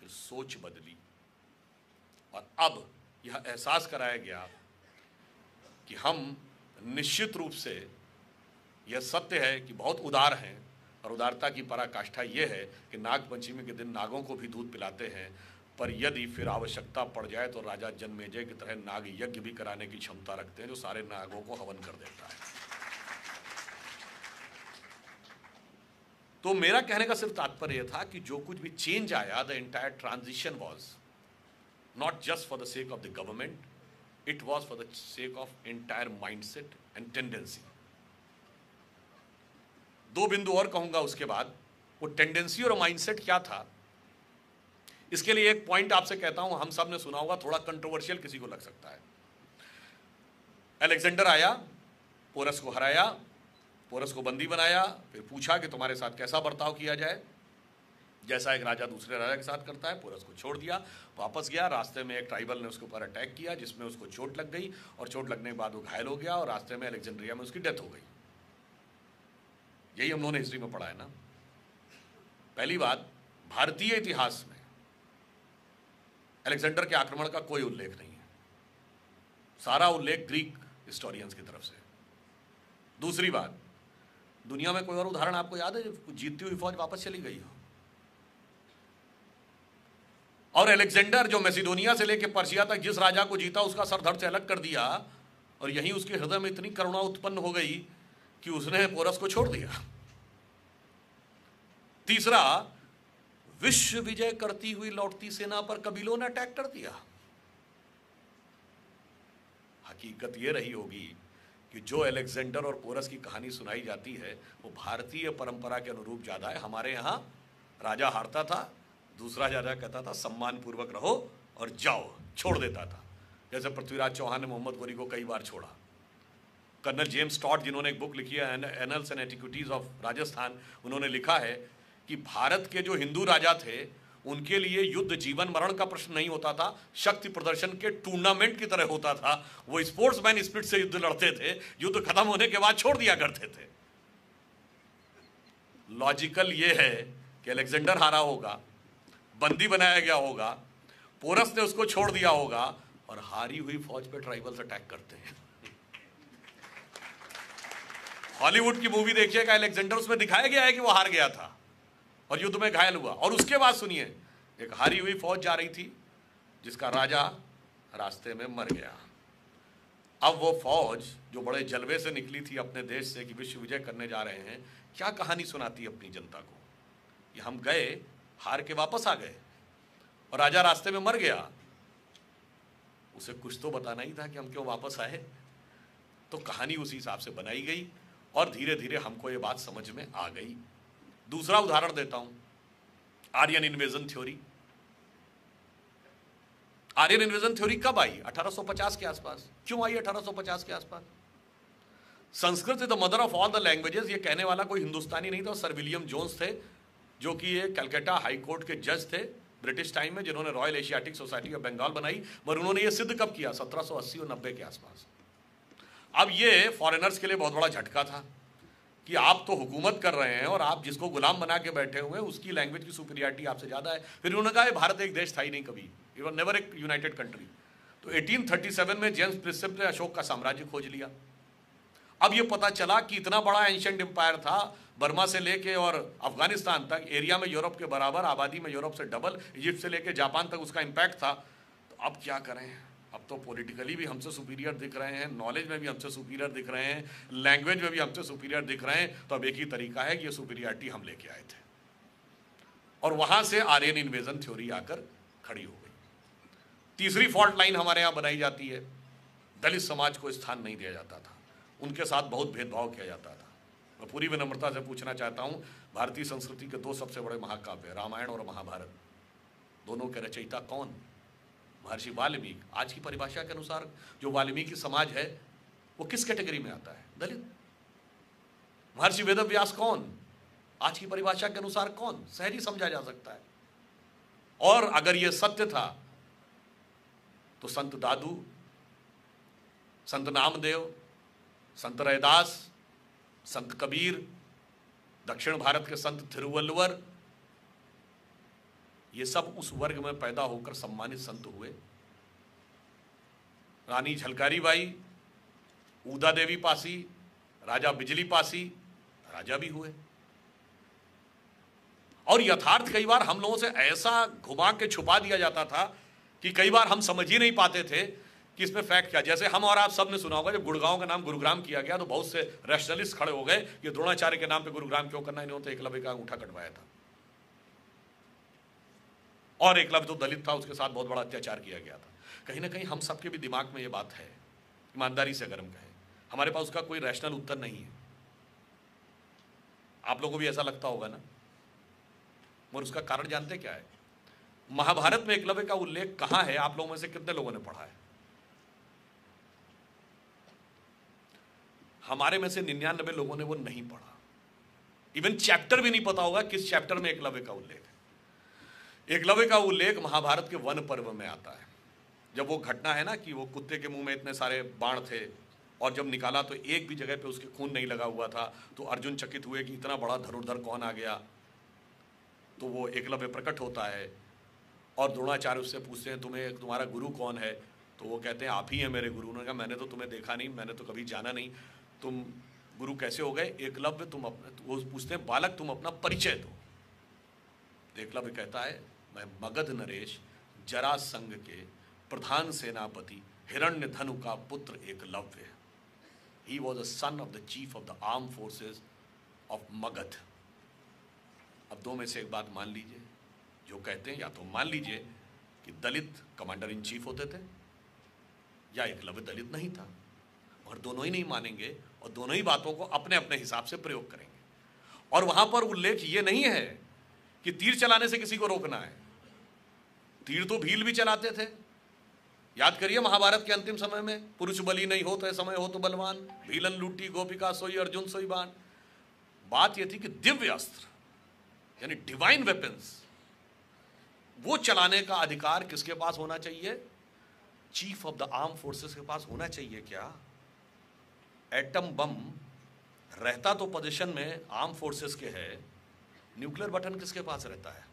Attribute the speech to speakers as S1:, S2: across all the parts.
S1: फिर सोच बदली और अब यह एहसास कराया गया कि हम निश्चित रूप से, यह सत्य है कि बहुत उदार हैं और उदारता की पराकाष्ठा यह है कि नाग पंचमी के दिन नागों को भी दूध पिलाते हैं, पर यदि फिर आवश्यकता पड़ जाए तो राजा जन्मेजय की तरह नाग यज्ञ भी कराने की क्षमता रखते हैं, जो सारे नागों को हवन कर देता है। तो मेरा कहने का सिर्फ तात्पर्य था कि जो कुछ भी चेंज आया, the entire transition was not just for the sake of the government, it was for the sake of entire mindset and tendency. दो बिंदु और कहूंगा उसके बाद। वो टेंडेंसी और माइंडसेट क्या था, इसके लिए एक पॉइंट आपसे कहता हूं, हम सब ने सुना होगा, थोड़ा कंट्रोवर्शियल किसी को लग सकता है। अलेक्जेंडर आया, पोरस को हराया, पोरस को बंदी बनाया, फिर पूछा कि तुम्हारे साथ कैसा बर्ताव किया जाए, जैसा एक राजा दूसरे राजा के साथ करता है। पोरस को छोड़ दिया, वापस गया। रास्ते में एक ट्राइबल ने उसके ऊपर अटैक किया, जिसमें उसको चोट लग गई, और चोट लगने के बाद वो घायल हो गया और रास्ते में अलेक्जेंड्रिया में उसकी डेथ हो गई। यही हम लोगों ने हिस्ट्री में पढ़ा है ना। पहली बात, भारतीय इतिहास में अलेक्जेंडर के आक्रमण का कोई उल्लेख नहीं है, सारा उल्लेख ग्रीक हिस्टोरियंस की तरफ से। दूसरी बात, दुनिया में कोई और उदाहरण आपको याद है जब जीतती हुई फौज वापस चली गई हो? और अलेक्जेंडर जो मैसिडोनिया से लेकर पर्शिया तक जिस राजा को जीता उसका सर धड़ से अलग कर दिया, और यहीं उसके हृदय में इतनी करुणा उत्पन्न हो गई कि उसने पोरस को छोड़ दिया। तीसरा, विश्व विजय करती हुई लौटती सेना पर कबीलों ने अटैक कर दिया। हकीकत यह रही होगी कि जो अलेक्जेंडर और पोरस की कहानी सुनाई जाती है वो भारतीय परंपरा के अनुरूप ज्यादा है। हमारे यहां राजा हारता था, दूसरा राजा कहता था सम्मान पूर्वक रहो और जाओ, छोड़ देता था। जैसे पृथ्वीराज चौहान ने मोहम्मद गोरी को कई बार छोड़ा। कर्नल जेम्स टॉड, जिन्होंने एक बुक लिखी है annuls and antiquities of Rajasthan, उन्होंने लिखा है कि भारत के जो हिंदू राजा थे उनके लिए युद्ध जीवन मरण का प्रश्न नहीं होता था, शक्ति प्रदर्शन के टूर्नामेंट की तरह होता था। वो स्पोर्ट्समैन स्पिरिट से युद्ध लड़ते थे, युद्ध खत्म होने के बाद छोड़ दिया करते थे। लॉजिकल ये है कि अलेक्जेंडर हारा होगा, बंदी बनाया गया होगा, पोरस ने उसको छोड़ दिया होगा, और हारी हुई फौज पे ट्राइबल्स अटैक करते हैं। हॉलीवुड की मूवी देखिएगा अलेक्जेंडर, उसमें दिखाया गया है कि वो हार गया था और युद्ध में घायल हुआ, और उसके बाद सुनिए, एक हारी हुई फौज जा रही थी जिसका राजा रास्ते में मर गया। अब वो फौज जो बड़े जलवे से निकली थी अपने देश से कि विश्व विजय करने जा रहे हैं, क्या कहानी सुनाती अपनी जनता को कि हम गए, हार के वापस आ गए और राजा रास्ते में मर गया। उसे कुछ तो बताना ही था कि हम क्यों वापस आए। तो कहानी उसी हिसाब से बनाई गई और धीरे धीरे हमको ये बात समझ में आ गई। दूसरा उदाहरण देता हूं, Aryan invasion theory. Aryan invasion theory कब आई? 1850 के आसपास। क्यों आई 1850 के आसपास? Sanskrit is the mother of all the languages, ये कहने वाला कोई हिंदुस्तानी नहीं था, सर विलियम जोन्स थे, जो कि ये कलकत्ता हाई कोर्ट के जज थे ब्रिटिश टाइम में, जिन्होंने Royal Asiatic Society of Bengal बनाई। मगर उन्होंने ये सिद्ध कब किया? 1780 और 90 के आसपास। अब ये फॉरेनर्स के लिए बहुत बड़ा झटका था कि आप तो हुकूमत कर रहे हैं और आप जिसको गुलाम बना के बैठे हुए हैं उसकी लैंग्वेज की सुपीरियरिटी आपसे ज़्यादा है। फिर उन्होंने कहा भारत एक देश था ही नहीं कभी, इट वाज नेवर एक यूनाइटेड कंट्री। तो 1837 में जेम्स प्रिंसेप ने अशोक का साम्राज्य खोज लिया। अब ये पता चला कि इतना बड़ा एंशिएंट एम्पायर था, बर्मा से लेके और अफगानिस्तान तक, एरिया में यूरोप के बराबर, आबादी में यूरोप से डबल, इजिप्ट से लेके जापान तक उसका इम्पैक्ट था। तो अब क्या करें? अब तो पॉलिटिकली भी हमसे सुपीरियर दिख रहे हैं, नॉलेज में भी हमसे सुपीरियर दिख रहे हैं, लैंग्वेज में भी हमसे सुपीरियर दिख रहे हैं। तो अब एक ही तरीका है कि ये सुपीरियरिटी हम लेके आए थे, और वहां से आर्यन इन्वेजन थ्योरी आकर खड़ी हो गई। तीसरी फॉल्ट लाइन हमारे यहाँ बनाई जाती है, दलित समाज को स्थान नहीं दिया जाता था, उनके साथ बहुत भेदभाव किया जाता था। मैं पूरी विनम्रता से पूछना चाहता हूँ, भारतीय संस्कृति के दो सबसे बड़े महाकाव्य रामायण और महाभारत, दोनों के रचयिता कौन? महर्षि वाल्मीकि। आज की परिभाषा के अनुसार जो वाल्मीकि समाज है वो किस कैटेगरी में आता है? दलित। महर्षि वेदव्यास कौन? आज की परिभाषा के अनुसार कौन? सहज समझा जा सकता है। और अगर यह सत्य था तो संत दादू, संत नामदेव, संत रैदास, संत कबीर, दक्षिण भारत के संत थिरुवल्लुवर, ये सब उस वर्ग में पैदा होकर सम्मानित संत हुए। रानी झलकारी बाई, ऊदा देवी पासी, राजा बिजली पासी राजा भी हुए। और यथार्थ कई बार हम लोगों से ऐसा घुमा के छुपा दिया जाता था कि कई बार हम समझ ही नहीं पाते थे कि इसमें फैक्ट क्या। जैसे हम और आप सब ने सुना होगा जब गुड़गांव का नाम गुरुग्राम किया गया तो बहुत से रैशनलिस्ट खड़े हो गए कि द्रोणाचार्य के नाम पे गुरुग्राम क्यों करना, इन्होंने तो एकलव्य का अंगूठा कटवाया था और एकलव्य तो दलित था, उसके साथ बहुत बड़ा अत्याचार किया गया था। कहीं ना कहीं हम सबके भी दिमाग में ये बात है, ईमानदारी से अगर हम कहें, हमारे पास उसका कोई रैशनल उत्तर नहीं है। आप लोगों को भी ऐसा लगता होगा ना। और उसका कारण जानते क्या है? महाभारत में एकलव्य का उल्लेख कहां है? आप लोगों में से कितने लोगों ने पढ़ा है? हमारे में से 99 लोगों ने वो नहीं पढ़ा। इवन चैप्टर भी नहीं पता होगा किस चैप्टर में एकलव्य का उल्लेख है। एकलव्य का उल्लेख महाभारत के वन पर्व में आता है। जब वो घटना है ना कि वो कुत्ते के मुंह में इतने सारे बाण थे और जब निकाला तो एक भी जगह पे उसके खून नहीं लगा हुआ था, तो अर्जुन चकित हुए कि इतना बड़ा धनुर्धर कौन आ गया। तो वो एकलव्य प्रकट होता है और द्रोणाचार्य उससे पूछते हैं तुम्हारा गुरु कौन है? तो वो कहते हैं आप ही हैं मेरे गुरु। उन्होंने कहा मैंने तो तुम्हें देखा नहीं, मैंने तो कभी जाना नहीं, तुम गुरु कैसे हो गए? एकलव्य तुम वो पूछते हैं बालक तुम अपना परिचय दो। तो एकलव्य कहता है मैं मगध नरेश जरासंध के प्रधान सेनापति हिरण्यधनु का पुत्र Eklavya. He was the son of the chief of the armed forces of Magadh. अब दो में से एक बात मान लीजिए, जो कहते हैं या तो मान लीजिए कि दलित कमांडर इन चीफ होते थे या एकलव्य दलित नहीं था, और दोनों ही नहीं मानेंगे और दोनों ही बातों को अपने अपने हिसाब से प्रयोग करेंगे। और वहां पर उल्लेख ये नहीं है कि तीर चलाने से किसी को रोकना है। तीर तो भील भी चलाते थे। याद करिए महाभारत के अंतिम समय में, पुरुष बलि नहीं हो तो समय हो तो बलवान, भीलन लूटी गोपिका सोई अर्जुन सोई बाण। बात यह थी कि दिव्य अस्त्र यानी डिवाइन वेपन्स वो चलाने का अधिकार किसके पास होना चाहिए? Chief of the arm forces के पास होना चाहिए। क्या एटम बम रहता तो पोजीशन में आर्म फोर्सेस के है, न्यूक्लियर बटन किसके पास रहता है?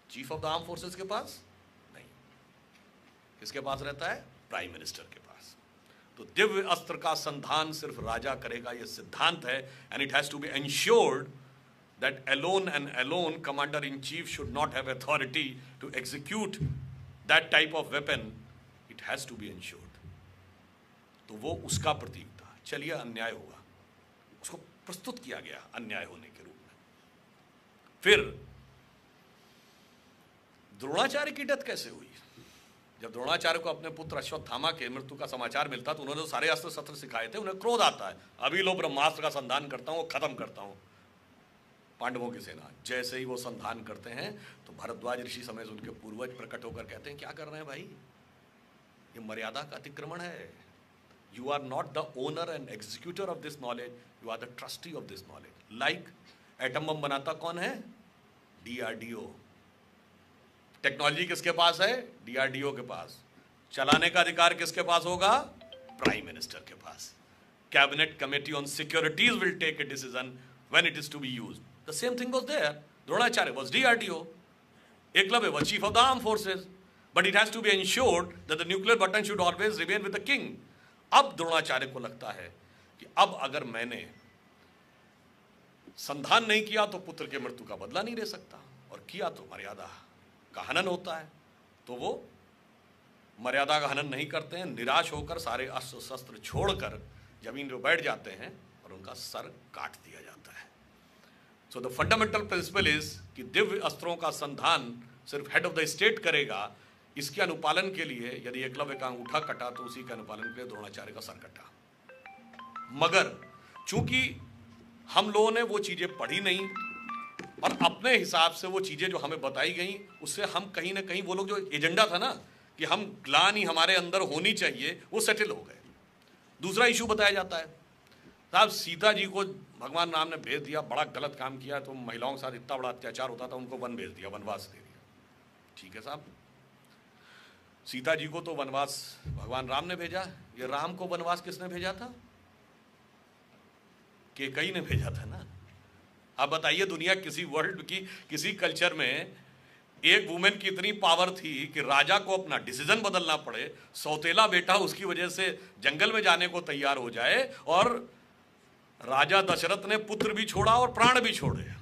S1: Chief of the arm forces के पास नहीं। किसके पास रहता है? प्राइम मिनिस्टर के पास। तो दिव्य अस्त्र का संधान सिर्फ राजा करेगा, यह सिद्धांत है। And it has to be ensured that alone and alone commander in chief should not have authority to execute that type of weapon. It has to be ensured. तो वो उसका प्रतीक था। चलिए अन्याय हुआ, उसको प्रस्तुत किया गया अन्याय होने के रूप में। फिर द्रोणाचार्य की डेथ कैसे हुई? जब द्रोणाचार्य को अपने पुत्र अश्वत्थामा के मृत्यु का समाचार मिलता तो उन्होंने सारे अस्त्र शस्त्र सिखाए थे, उन्हें क्रोध आता है, अभी लो ब्रह्मास्त्र का संधान करता हूं, खत्म करता हूं पांडवों की सेना। जैसे ही वो संधान करते हैं तो भरद्वाज ऋषि समेत उनके पूर्वज प्रकट होकर कहते हैं क्या कर रहे हैं भाई, ये मर्यादा का अतिक्रमण है। You are not the owner and executor of this knowledge, you are the trustee of this knowledge. Like atom bomb बनाता कौन है? DRDO। टेक्नोलॉजी किसके पास है? DRDO के पास। चलाने का अधिकार किसके पास होगा? प्राइम मिनिस्टर के पास। Cabinet committee on securities will take a decision when it is to be used. The same thing was there. Dronacharya was DRDO. Eklavya was chief of the armed forces. But it has to be ensured that the nuclear button should always remain with the king. अब द्रोणाचार्य को लगता है कि अब अगर मैंने संधान नहीं किया तो पुत्र के मृत्यु का बदला नहीं ले सकता, और किया तो मर्यादा का हनन होता है। तो वो मर्यादा का हनन नहीं करते हैं, निराश होकर सारे अस्त्र शस्त्र छोड़कर जमीन पर बैठ जाते हैं और उनका सर काट दिया जाता है। So the fundamental principle is कि दिव्य अस्त्रों का संधान सिर्फ हेड ऑफ द स्टेट करेगा। इसके अनुपालन के लिए यदि एकलव्य का अंगूठा कटा तो उसी के अनुपालन के लिए द्रोणाचार्य का सर कटा। मगर चूंकि हम लोगों ने वो चीजें पढ़ी नहीं और अपने हिसाब से वो चीजें जो हमें बताई गई उससे हम कहीं ना कहीं वो लोग जो एजेंडा था ना कि हम ग्लानि हमारे अंदर होनी चाहिए, वो सेटल हो गए। दूसरा इशू बताया जाता है साहब, सीता जी को भगवान राम ने भेज दिया, बड़ा गलत काम किया, तो महिलाओं के साथ इतना बड़ा अत्याचार होता था, उनको वन भेज दिया, वनवास दे दिया। ठीक है साहब, सीता जी को तो वनवास भगवान राम ने भेजा, ये राम को वनवास किसने भेजा था? कैकेयी ने भेजा था ना। आप बताइए दुनिया किसी वर्ल्ड की किसी कल्चर में एक वुमेन की इतनी पावर थी कि राजा को अपना डिसीजन बदलना पड़े, सौतेला बेटा उसकी वजह से जंगल में जाने को तैयार हो जाए, और राजा दशरथ ने पुत्र भी छोड़ा और प्राण भी छोड़े।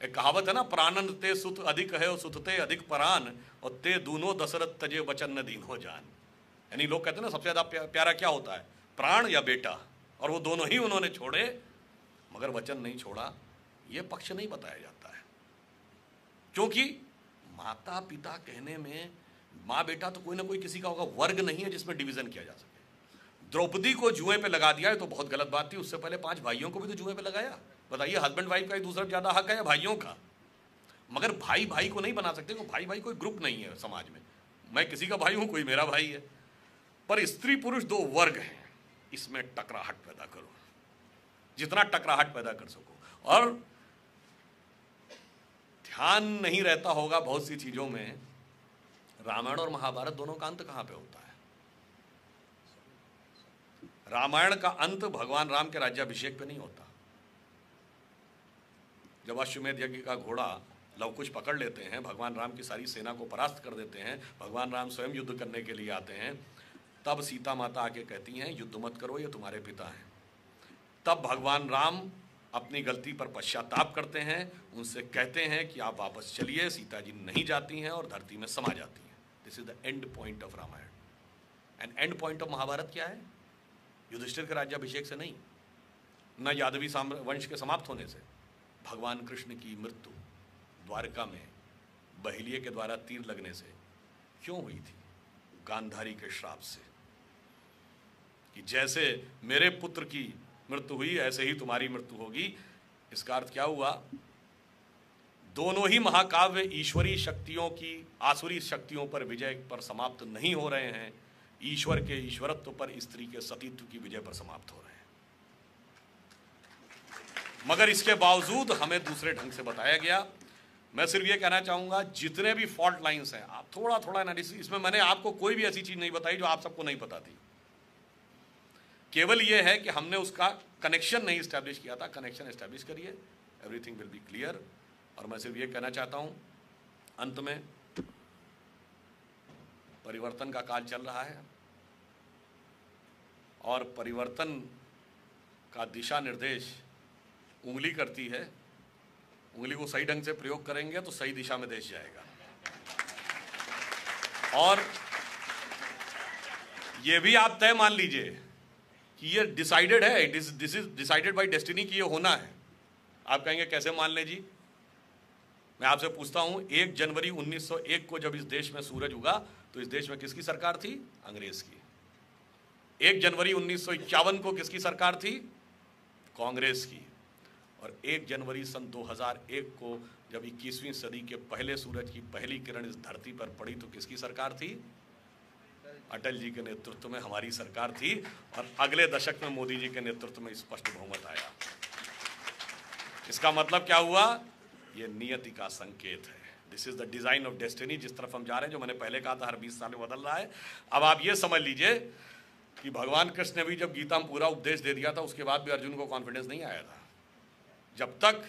S1: एक कहावत है ना, प्राणन ते सुत अधिक है और सुतते अधिक परान, और ते दूनो दशरथ तजे वचन न दीन हो जान। यानी लोग कहते हैं ना सबसे ज्यादा प्यारा क्या होता है, प्राण या बेटा, और वो दोनों ही उन्होंने छोड़े मगर वचन नहीं छोड़ा। ये पक्ष नहीं बताया जाता है, क्योंकि माता पिता कहने में माँ बेटा तो कोई ना कोई किसी का होगा, वर्ग नहीं है जिसमें डिवीजन किया जा सके। द्रौपदी को जुए पे लगा दिया है तो बहुत गलत बात थी, उससे पहले 5 भाइयों को भी तो जुए पे लगाया। बताइए, हस्बैंड वाइफ का एक दूसरे से ज्यादा हक है या भाइयों का? मगर भाई भाई को नहीं बना सकते, भाई भाई कोई ग्रुप नहीं है समाज में। मैं किसी का भाई हूं, कोई मेरा भाई है, पर स्त्री पुरुष 2 वर्ग हैं, इसमें टकराहट पैदा करो, जितना टकराहट पैदा कर सको। और ध्यान नहीं रहता होगा बहुत सी चीजों में, रामायण और महाभारत दोनों का अंत कहां पे होता है? रामायण का अंत भगवान राम के राज्याभिषेक पे नहीं होता। जब अश्वमेध यज्ञ का घोड़ा लवकुश पकड़ लेते हैं, भगवान राम की सारी सेना को परास्त कर देते हैं, भगवान राम स्वयं युद्ध करने के लिए आते हैं, तब सीता माता आके कहती हैं युद्ध मत करो, ये तुम्हारे पिता हैं। तब भगवान राम अपनी गलती पर पश्चाताप करते हैं, उनसे कहते हैं कि आप वापस चलिए। सीता जी नहीं जाती हैं और धरती में समा जाती हैं। This is the end point of Ramayana. And end point of Mahabharata क्या है? युधिष्ठिर के राज्याभिषेक से नहीं, न यादवी वंश के समाप्त होने से। भगवान कृष्ण की मृत्यु द्वारका में बहेलिये के द्वारा तीर लगने से क्यों हुई थी? गांधारी के श्राप से, कि जैसे मेरे पुत्र की मृत्यु हुई ऐसे ही तुम्हारी मृत्यु होगी। इसका अर्थ क्या हुआ? दोनों ही महाकाव्य ईश्वरीय शक्तियों की आसुरी शक्तियों पर विजय पर समाप्त नहीं हो रहे हैं, ईश्वर के ईश्वरत्व पर स्त्री के सतीत्व की विजय पर समाप्त हो रहे हैं। मगर इसके बावजूद हमें दूसरे ढंग से बताया गया। मैं सिर्फ ये कहना चाहूंगा, जितने भी फॉल्ट लाइंस हैं, आप थोड़ा थोड़ा एनालिसिस, इसमें मैंने आपको कोई भी ऐसी चीज नहीं बताई जो आप सबको नहीं पता थी। केवल ये है कि हमने उसका कनेक्शन नहीं स्टैब्लिश किया था। कनेक्शन एस्टैब्लिश करिए, एवरीथिंग विल बी क्लियर। और मैं सिर्फ ये कहना चाहता हूं अंत में, परिवर्तन का काल चल रहा है और परिवर्तन का दिशा निर्देश उंगली करती है। उंगली को सही ढंग से प्रयोग करेंगे तो सही दिशा में देश जाएगा। और ये भी आप तय मान लीजिए कि ये डिसाइडेड है, this is decided by destiny कि ये होना है। आप कहेंगे कैसे मान लें जी? मैं आपसे पूछता हूं, 1 जनवरी 1901 को जब इस देश में सूरज उगा तो इस देश में किसकी सरकार थी? अंग्रेज की। 1 जनवरी 1951 को किसकी सरकार थी? कांग्रेस की। और 1 जनवरी सन 2001 को जब 21वीं सदी के पहले सूरज की पहली किरण इस धरती पर पड़ी तो किसकी सरकार थी? अटल जी के नेतृत्व में हमारी सरकार थी। और अगले दशक में मोदी जी के नेतृत्व में स्पष्ट बहुमत आया। इसका मतलब क्या हुआ? ये नियति का संकेत है। This is the design of destiny. जिस तरफ हम जा रहे हैं, जो मैंने पहले कहा था, हर 20 साल में बदल रहा है। अब आप ये समझ लीजिए कि भगवान कृष्ण ने भी जब गीता में पूरा उपदेश दे दिया था, उसके बाद भी अर्जुन को कॉन्फिडेंस नहीं आया था। जब तक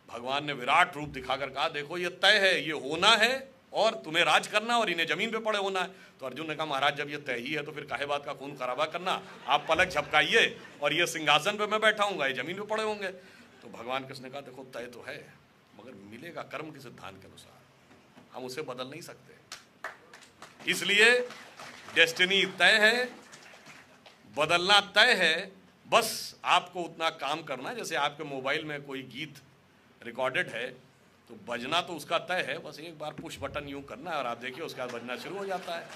S1: भगवान ने विराट रूप दिखाकर कहा देखो ये तय है, ये होना है और तुम्हें राज करना और इन्हें जमीन पे पड़े होना है, तो अर्जुन ने कहा महाराज जब ये तय ही है तो फिर काहे बात का खून खराबा करना, आप पलक झपकाइए और ये सिंहासन पे मैं बैठा हूंगा, ये जमीन पे पड़े होंगे। तो भगवान कृष्ण ने कहा देखो तय तो है मगर मिलेगा कर्म के सिद्धांत के अनुसार, हम उसे बदल नहीं सकते। इसलिए डेस्टिनी तय है, बदलना तय है, बस आपको उतना काम करना। जैसे आपके मोबाइल में कोई गीत रिकॉर्डेड है तो बजना तो उसका तय है, बस एक बार पुश बटन यूं करना है और आप देखिए उसके बाद बजना शुरू हो जाता है।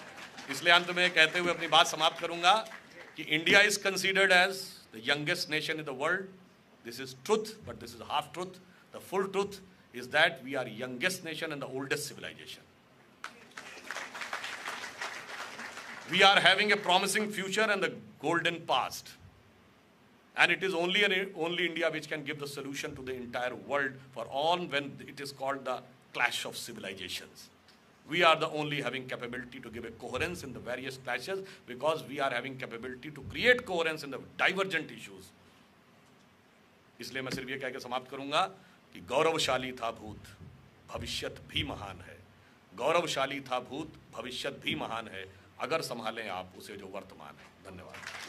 S1: इसलिए अंत में कहते हुए अपनी बात समाप्त करूंगा कि India is considered as the youngest nation in the world. This is truth, but this is half truth. The full truth is that we are youngest nation and the oldest civilization. We are having a promising future and the golden past. And it is only India which can give the solution to the entire world for all when it is called the clash of civilizations. We are the only having capability to give a coherence in the various clashes because we are having capability to create coherence in the divergent issues. इसलिए मैं सिर्फ ये कह के समाप्त करूंगा कि गौरवशाली था भूत, भविष्यत भी महान है। गौरवशाली था भूत, भविष्यत भी महान है, अगर संभालें आप उसे जो वर्तमान है। धन्यवाद।